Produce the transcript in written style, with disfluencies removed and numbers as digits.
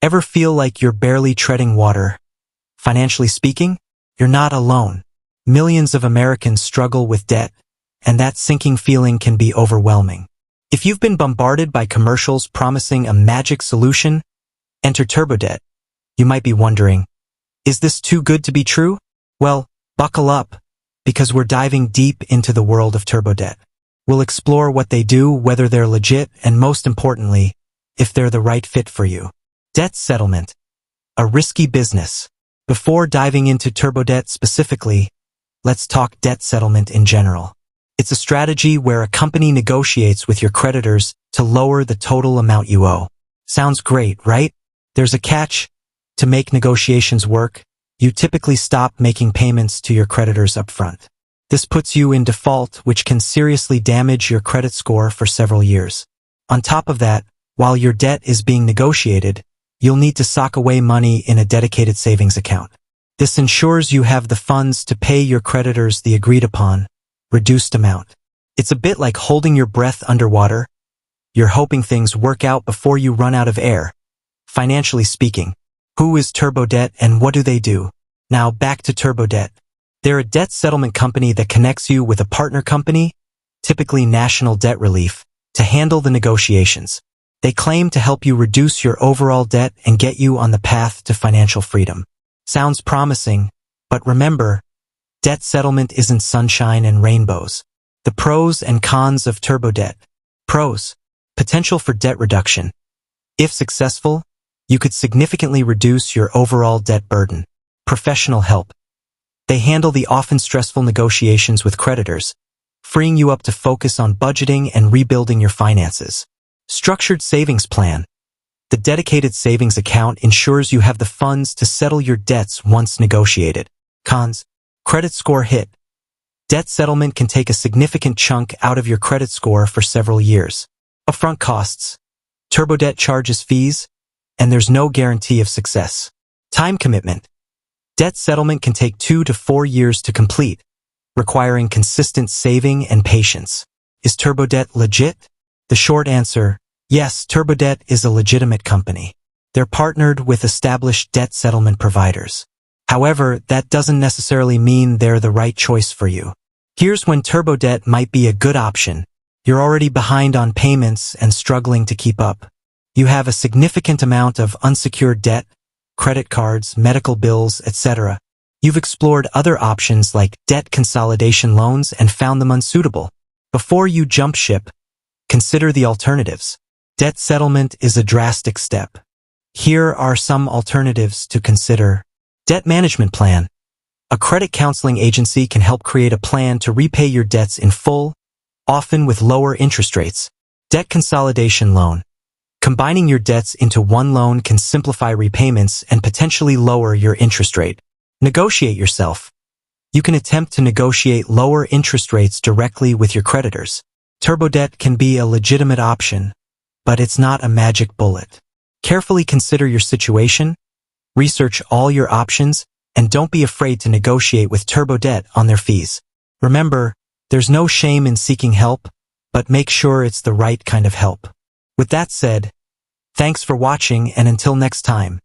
Ever feel like you're barely treading water? Financially speaking, you're not alone. Millions of Americans struggle with debt, and that sinking feeling can be overwhelming. If you've been bombarded by commercials promising a magic solution, enter TurboDebt. You might be wondering, is this too good to be true? Well, buckle up, because we're diving deep into the world of TurboDebt. We'll explore what they do, whether they're legit, and most importantly, if they're the right fit for you. Debt settlement, a risky business. Before diving into TurboDebt specifically, let's talk debt settlement in general. It's a strategy where a company negotiates with your creditors to lower the total amount you owe. Sounds great, right? There's a catch. To make negotiations work, you typically stop making payments to your creditors upfront. This puts you in default, which can seriously damage your credit score for several years. On top of that, while your debt is being negotiated, you'll need to sock away money in a dedicated savings account. This ensures you have the funds to pay your creditors the agreed-upon, reduced amount. It's a bit like holding your breath underwater. You're hoping things work out before you run out of air. Financially speaking, who is TurboDebt and what do they do? Now back to TurboDebt. They're a debt settlement company that connects you with a partner company, typically National Debt Relief, to handle the negotiations. They claim to help you reduce your overall debt and get you on the path to financial freedom. Sounds promising, but remember, debt settlement isn't sunshine and rainbows. The pros and cons of TurboDebt. Pros: potential for debt reduction. If successful, you could significantly reduce your overall debt burden. Professional help. They handle the often stressful negotiations with creditors, freeing you up to focus on budgeting and rebuilding your finances. Structured savings plan. The dedicated savings account ensures you have the funds to settle your debts once negotiated. Cons: credit score hit. Debt settlement can take a significant chunk out of your credit score for several years. Upfront costs. TurboDebt charges fees, and there's no guarantee of success. Time commitment. Debt settlement can take 2 to 4 years to complete, requiring consistent saving and patience. Is TurboDebt legit? The short answer: yes, TurboDebt is a legitimate company. They're partnered with established debt settlement providers. However, that doesn't necessarily mean they're the right choice for you. Here's when TurboDebt might be a good option. You're already behind on payments and struggling to keep up. You have a significant amount of unsecured debt, credit cards, medical bills, etc. You've explored other options like debt consolidation loans and found them unsuitable. Before you jump ship, consider the alternatives. Debt settlement is a drastic step. Here are some alternatives to consider. Debt management plan. A credit counseling agency can help create a plan to repay your debts in full, often with lower interest rates. Debt consolidation loan. Combining your debts into one loan can simplify repayments and potentially lower your interest rate. Negotiate yourself. You can attempt to negotiate lower interest rates directly with your creditors. TurboDebt can be a legitimate option, but it's not a magic bullet. Carefully consider your situation, research all your options, and don't be afraid to negotiate with TurboDebt on their fees. Remember, there's no shame in seeking help, but make sure it's the right kind of help. With that said, thanks for watching, and until next time.